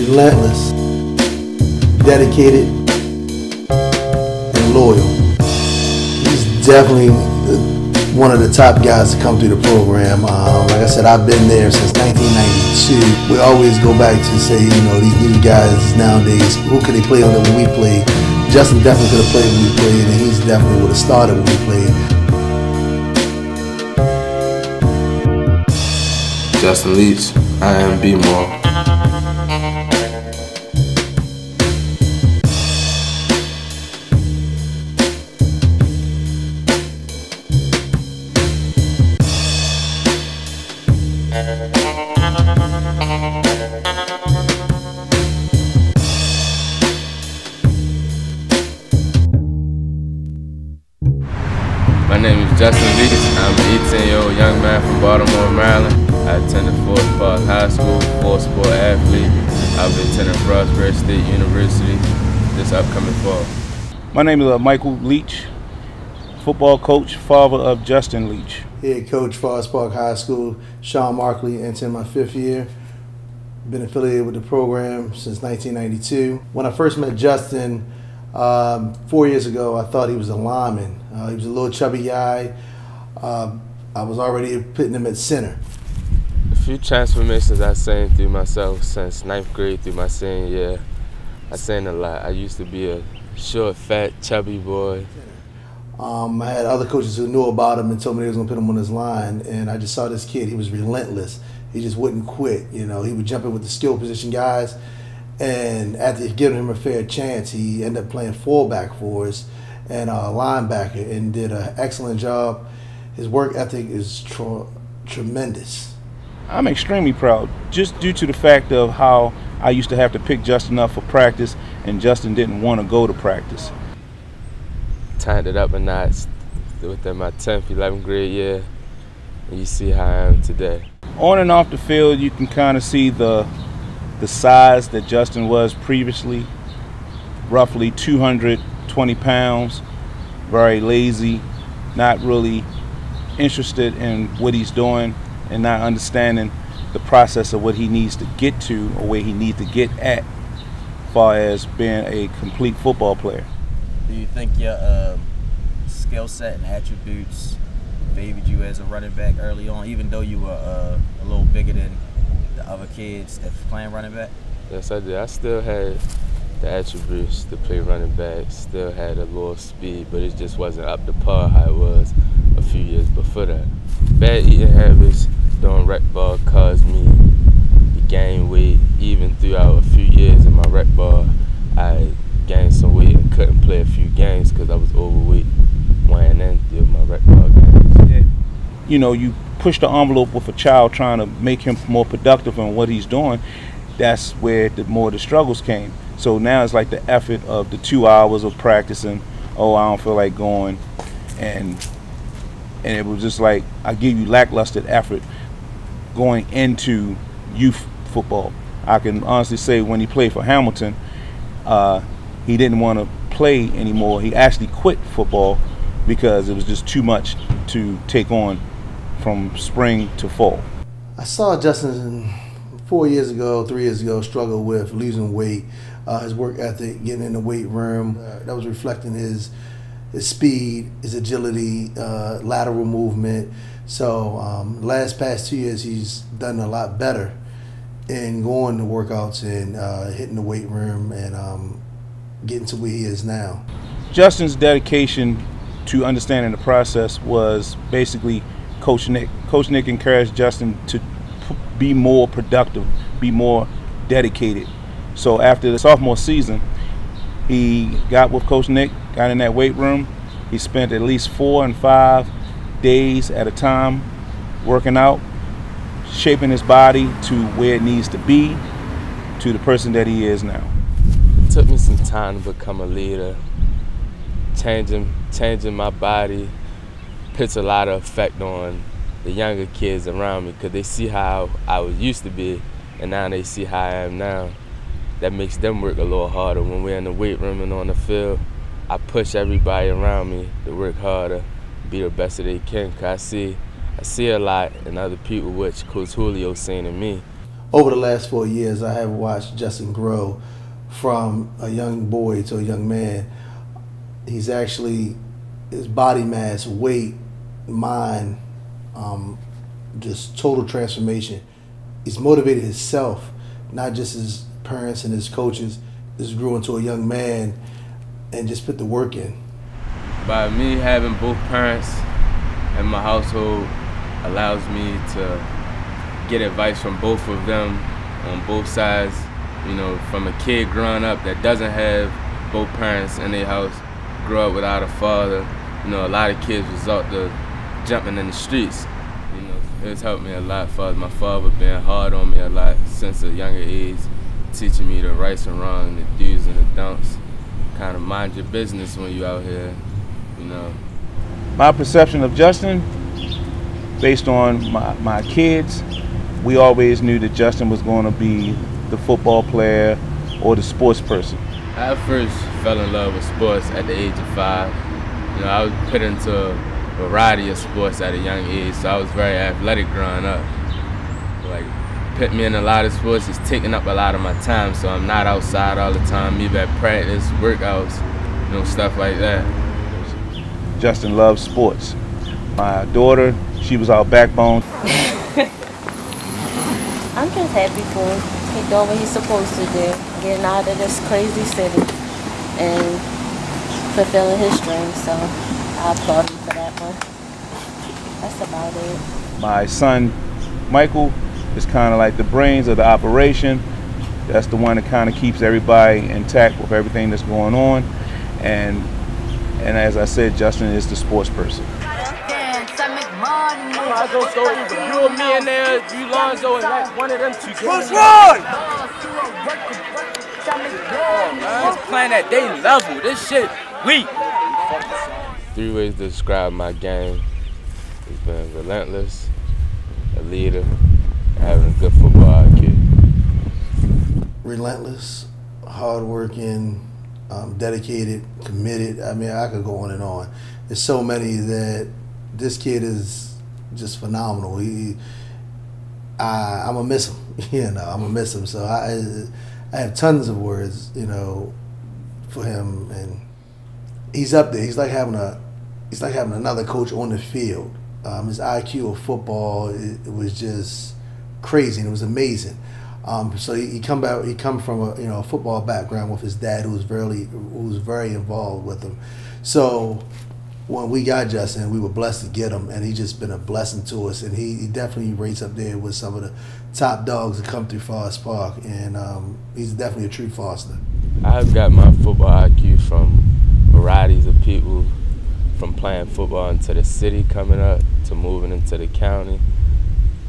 relentless, dedicated, and loyal. He's definitely one of the top guys to come through the program. Like I said, I've been there since 1992. We always go back to say, you know, these new guys nowadays, who could they play on when we played? Justin definitely could have played when we played, and he's definitely would have started when we played. Justin Leach, I am Bmore. My name is Justin Leach. I'm an 18-year-old young man from Baltimore, Maryland. I attended Multisport High School, full-sport athlete. I'll be attending Frostburg State University this upcoming fall. My name is Michael Leach, football coach, father of Justin Leach. Head coach, Forest Park High School, Sean Markley, entering my 5th year. Been affiliated with the program since 1992. When I first met Justin 4 years ago, I thought he was a lineman. He was a little chubby guy. I was already putting him at center. A few transformations I've seen through myself since 9th grade through my senior year. I've seen a lot. I used to be a short, fat, chubby boy. I had other coaches who knew about him and told me they was gonna put him on his line, and I just saw this kid. He was relentless. He just wouldn't quit. You know, he would jump in with the skill position guys, and after giving him a fair chance, he ended up playing fullback for us and a linebacker, and did an excellent job. His work ethic is tremendous. I'm extremely proud, just due to the fact of how I used to have to pick Justin up for practice, and Justin didn't want to go to practice. Tightened it up a notch within my 10th, 11th grade year, and you see how I am today. On and off the field, you can kind of see the size that Justin was previously, roughly 220 pounds, very lazy, not really interested in what he's doing, and not understanding the process of what he needs to get to or where he needs to get at, as far as being a complete football player. Do you think your skill set and attributes favored you as a running back early on, even though you were a little bigger than the other kids that's playing running back? Yes, I did. I still had the attributes to play running back, still had a little speed, but it just wasn't up to par how it was a few years before that. Bad eating habits during rec ball caused me to gain weight. Even throughout a few years in my rec ball, I gained some weight and couldn't play a few games because I was overweight weighing in through my rec ball games. You know, you push the envelope with a child trying to make him more productive in what he's doing. That's where more the struggles came. So now it's like the effort of the 2 hours of practicing. Oh, I don't feel like going, and it was just like, I give you lackluster effort going into youth football. I can honestly say when he played for Hamilton, he didn't want to play anymore. He actually quit football because it was just too much to take on from spring to fall. I saw Justin 4 years ago, 3 years ago, struggle with losing weight, his work ethic, getting in the weight room. That was reflecting his speed, his agility, lateral movement. So past 2 years, he's done a lot better in going to workouts and hitting the weight room and getting to where he is now. Justin's dedication to understanding the process was basically Coach Nick. Coach Nick encouraged Justin to be more productive, be more dedicated. So after the sophomore season, he got with Coach Nick, got in that weight room. He spent at least 4 and 5 days at a time working out, shaping his body to where it needs to be, to the person that he is now. It took me some time to become a leader. Changing my body puts a lot of effect on the younger kids around me because they see how I used to be, and now they see how I am now. That makes them work a little harder. When we're in the weight room and on the field, I push everybody around me to work harder, be the best that they can, because I see a lot in other people, which Coach Julio's seen in me. over the last 4 years, I have watched Justin grow from a young boy to a young man. He's actually, his body mass, weight, mind, just total transformation. He's motivated himself, not just his parents and his coaches. Just grew into a young man and just put the work in. By me having both parents in my household allows me to get advice from both of them on both sides. You know, from a kid growing up that doesn't have both parents in their house, grew up without a father. You know, a lot of kids resort to jumping in the streets. You know, it's helped me a lot for my father being hard on me a lot since a younger age, teaching me the rights and wrongs, the do's and the don'ts. Kind of mind your business when you out here, you know. My perception of Justin, based on my kids, we always knew that Justin was going to be the football player or the sports person. I first fell in love with sports at the age of 5. You know, I was put into a variety of sports at a young age, so I was very athletic growing up. Like, put me in a lot of sports is taking up a lot of my time, so I'm not outside all the time, either at practice, workouts, you know, stuff like that. Justin loves sports. My daughter, she was our backbone. I'm just happy for him. He's doing what he's supposed to do, getting out of this crazy city and fulfilling his dreams, so I applaud him for that one. That's about it. My son, Michael, is kind of like the brains of the operation. That's the one that kind of keeps everybody intact with everything that's going on. And as I said, Justin is the sports person. I go so either you or me in there, you Lonzo, and like one of them two. What's wrong? Man, playing at their level. This shit weak. 3 ways to describe my game. It's been relentless, a leader, having a good football IQ. Relentless, hardworking, dedicated, committed. I mean, I could go on and on. There's so many that this kid is just phenomenal. I'm gonna miss him. You know, I'm gonna miss him. So I have tons of words, you know, for him, and he's up there. He's like having another coach on the field. His IQ of football, it was just crazy, and it was amazing. So he come from a football background with his dad, who was very involved with him. So when we got Justin, we were blessed to get him, and he's just been a blessing to us. And he definitely rates up there with some of the top dogs that come through Forest Park, and he's definitely a true Foster. I've got my football IQ from varieties of people, from playing football into the city coming up to moving into the county.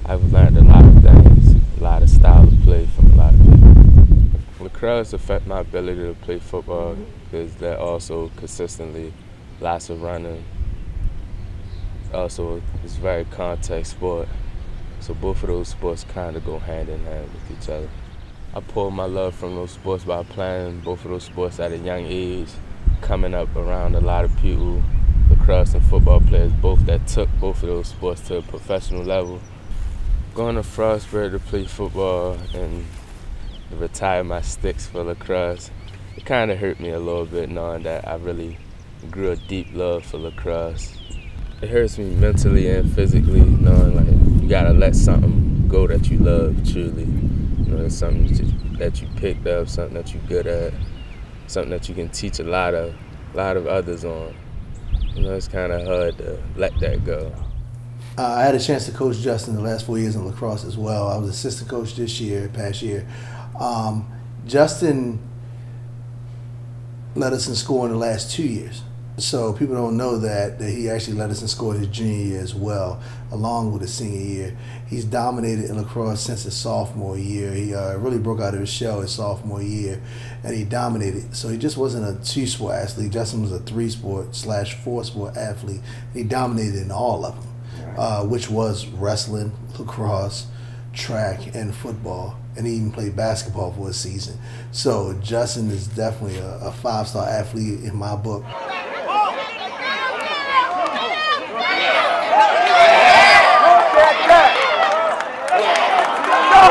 I've learned a lot of things, a lot of style of play from a lot of people. Lacrosse affect my ability to play football because they're also consistently lots of running. Also, it's a very contact sport, so both of those sports kind of go hand in hand with each other. I pulled my love from those sports by playing both of those sports at a young age, coming up around a lot of people, lacrosse and football players, both that took both of those sports to a professional level. Going to Frostburg to play football and to retire my sticks for lacrosse, it kind of hurt me a little bit knowing that I really grew a deep love for lacrosse. It hurts me mentally and physically knowing like you gotta let something go that you love truly. You know, it's something that you picked up, something that you're good at, something that you can teach a lot of others on. You know, it's kind of hard to let that go. I had a chance to coach Justin the last 4 years in lacrosse as well. I was assistant coach past year. Justin led us in score in the last 2 years. So people don't know that he actually led us in score his junior year as well, along with his senior year. He's dominated in lacrosse since his sophomore year. He really broke out of his shell his sophomore year, and he dominated. So he just wasn't a 2-sport athlete. Justin was a 3-sport/4-sport athlete. He dominated in all of them, which was wrestling, lacrosse, track, and football. And he even played basketball for a season. So Justin is definitely a 5-star athlete in my book. Go,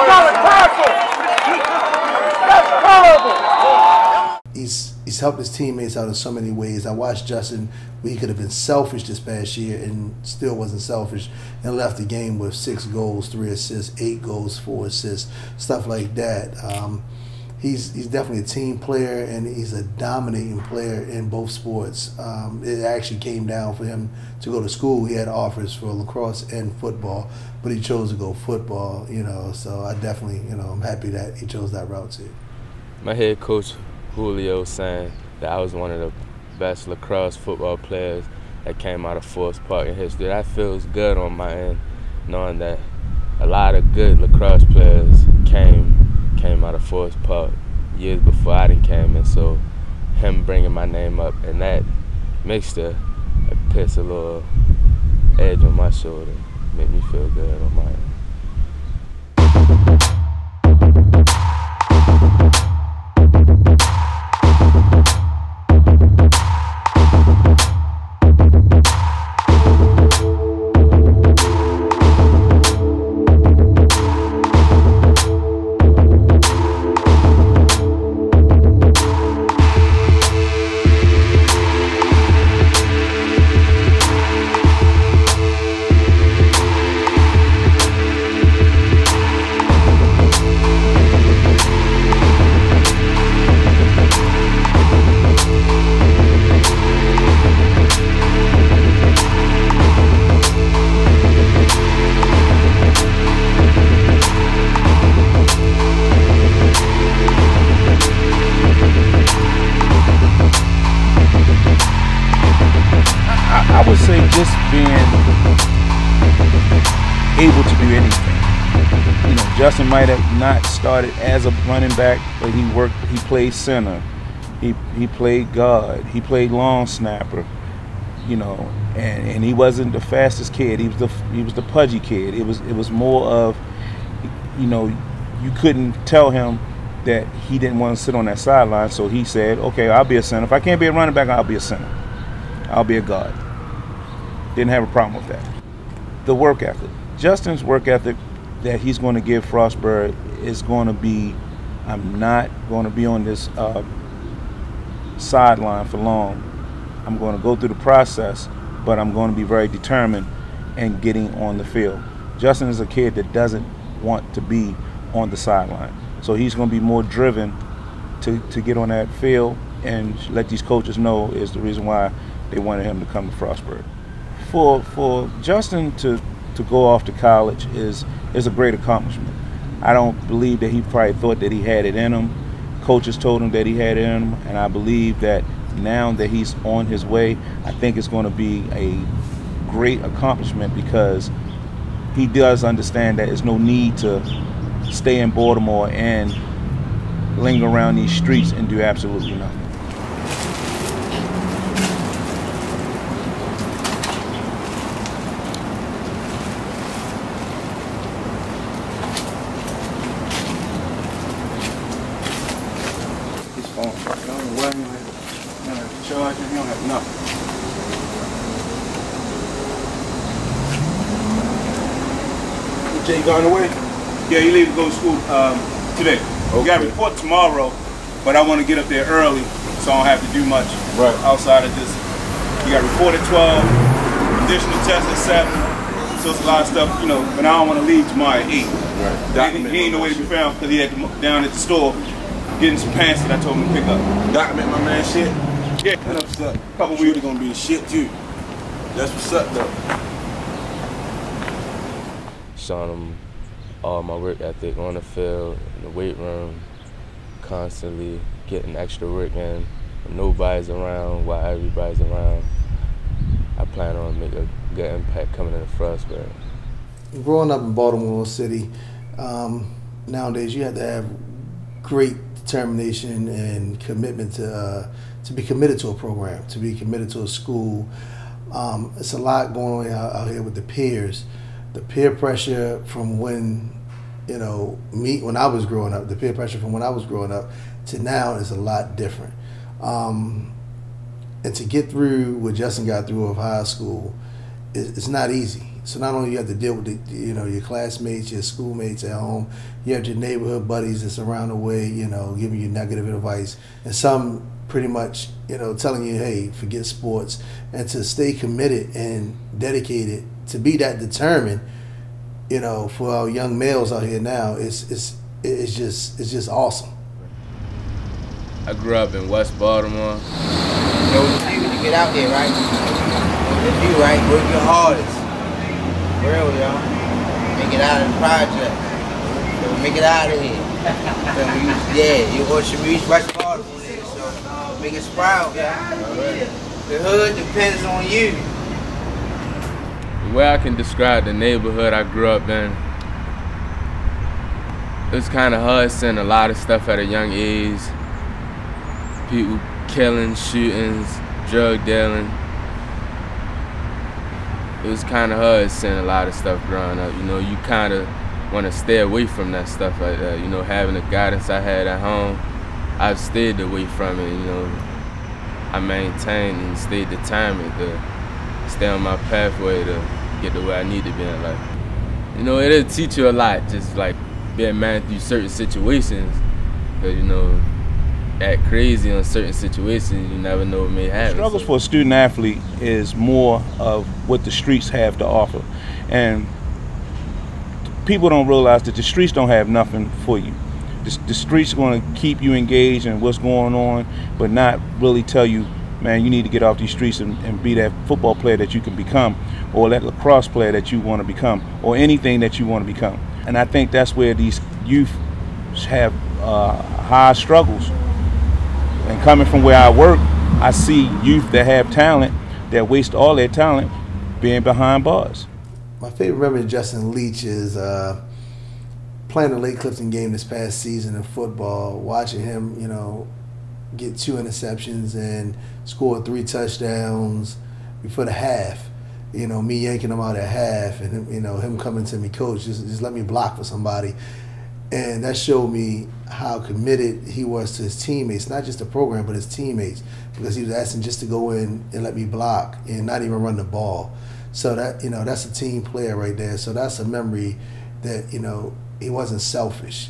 he's helped his teammates out in so many ways. I watched Justin where he could have been selfish this past year and still wasn't selfish and left the game with 6 goals, 3 assists, 8 goals, 4 assists, stuff like that. He's definitely a team player, and he's a dominating player in both sports. It actually came down for him to go to school. He had offers for lacrosse and football, but he chose to go football, you know, so I definitely, you know, I'm happy that he chose that route too. My head coach, Julio, saying that I was one of the best lacrosse football players that came out of Forest Park in history. That feels good on my end, knowing that a lot of good lacrosse players came out of Forest Park years before I didn't came, and so him bringing my name up and that makes it puts a little edge on my shoulder, make me feel good on my end. I would say just being able to do anything. You know, Justin might have not started as a running back, but he played center, he played guard, he played long snapper, you know, and he wasn't the fastest kid. He was the pudgy kid. It was more of, you know, you couldn't tell him that he didn't want to sit on that sideline, so he said, okay, I'll be a center. If I can't be a running back, I'll be a center. I'll be a guard. Didn't have a problem with that. The work ethic. Justin's work ethic that he's going to give Frostburg is going to be, I'm not going to be on this sideline for long. I'm going to go through the process, but I'm going to be very determined in getting on the field. Justin is a kid that doesn't want to be on the sideline. So he's going to be more driven to get on that field and let these coaches know is the reason why they wanted him to come to Frostburg. For Justin to go off to college is a great accomplishment. I don't believe that he probably thought that he had it in him. Coaches told him that he had it in him, and I believe that now that he's on his way, I think it's going to be a great accomplishment because he does understand that there's no need to stay in Baltimore and linger around these streets and do absolutely nothing. Jay going away? Yeah, he leaves to go to school today. Okay. We got a report tomorrow, but I want to get up there early so I don't have to do much outside of this. You got report at 12, additional test at 7, so it's a lot of stuff, you know, but I don't want to leave tomorrow at 8. Right. He ain't nowhere to be found because he had to down at the store getting some pants that I told him to pick up. Document my man shit? Yeah. That's what's up. Couple We're weeks. gonna be the shit too. That's what's up though. Showing them all my work ethic on the field, in the weight room, constantly getting extra work in. When nobody's around, while everybody's around, I plan on making a good impact coming into Frostburg. Growing up in Baltimore City, nowadays you have to have great determination and commitment to be committed to a program, to be committed to a school. It's a lot going on out here with the peers. The peer pressure from when, you know, when I was growing up, the peer pressure from when I was growing up to now is a lot different. And to get through what Justin got through of high school, it's not easy. So not only you have to deal with your classmates, your schoolmates at home, you have your neighborhood buddies that's around the way, you know, giving you negative advice, and some pretty much, telling you, hey, forget sports, and to stay committed and dedicated, to be that determined, for our young males out here now, it's just awesome. I grew up in West Baltimore. What you do when you get out there, right? What you do, right? Work your hardest. Real, y'all. Make it out of the project. Make it out of here. You should reach West Baltimore there, so make it sprout, yeah. The hood depends on you. The way I can describe the neighborhood I grew up in, it was kind of hard seeing a lot of stuff at a young age. People killing, shootings, drug dealing. It was kind of hard seeing a lot of stuff growing up. You kind of want to stay away from that stuff like that. Having the guidance I had at home, I've stayed away from it. I maintained and stayed determined to stay on my pathway to get to where I need to be in life. It'll teach you a lot, just like being man through certain situations. Because, act crazy on certain situations, you never know what may happen. Struggles for a student athlete is more of what the streets have to offer. And people don't realize that the streets don't have nothing for you. The streets are going to keep you engaged in what's going on, but not really tell you, man, you need to get off these streets and be that football player that you can become, or that lacrosse player that you want to become, or anything that you want to become. And I think that's where these youth have high struggles. And coming from where I work, I see youth that have talent, that waste all their talent being behind bars. My favorite memory of Justin Leach is playing the Lake Clifton game this past season in football, watching him, get 2 interceptions and score 3 touchdowns before the half. Me yanking him out at half, and him coming to me, coach, just let me block for somebody. And that showed me how committed he was to his teammates, not just the program, but his teammates, because he was asking just to go in and let me block and not even run the ball. So that, that's a team player right there. So that's a memory that, he wasn't selfish,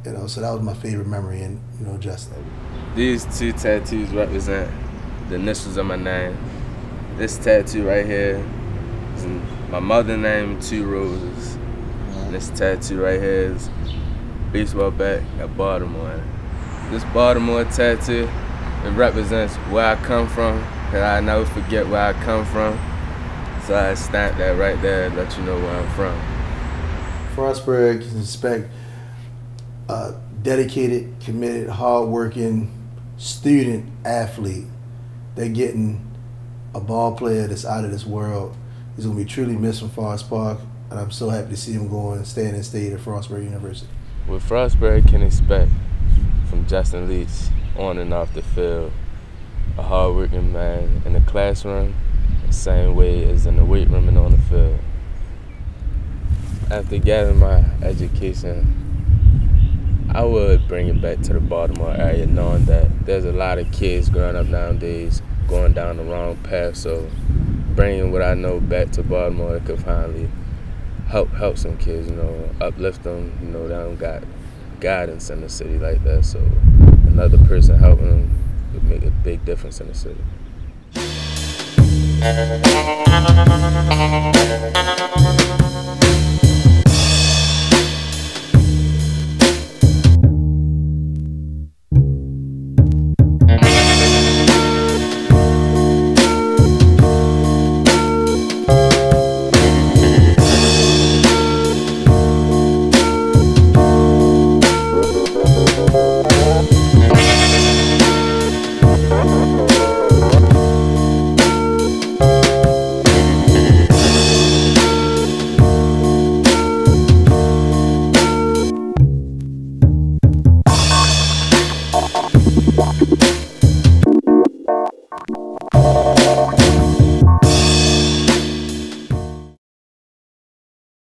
so that was my favorite memory in, Justin. These 2 tattoos represent the initials of my name. This tattoo right here is my mother's name, 2 roses. And this tattoo right here is baseball bat at Baltimore. This Baltimore tattoo, it represents where I come from, because I never forget where I come from. So I stamped that right there to let you know where I'm from. Frostburg can expect a dedicated, committed, hard-working student athlete. They're getting a ball player that's out of this world. He's going to be truly missed from Forest Park, and I'm so happy to see him going and staying in state at Frostburg University. What Frostburg can expect from Justin Leach on and off the field, a hard-working man in the classroom, the same way as in the weight room and on the field. After gathering my education, I would bring it back to the Baltimore area, knowing that there's a lot of kids growing up nowadays going down the wrong path. So bringing what I know back to Baltimore, it could finally help some kids, uplift them. They don't got guidance in the city like that. So another person helping them would make a big difference in the city.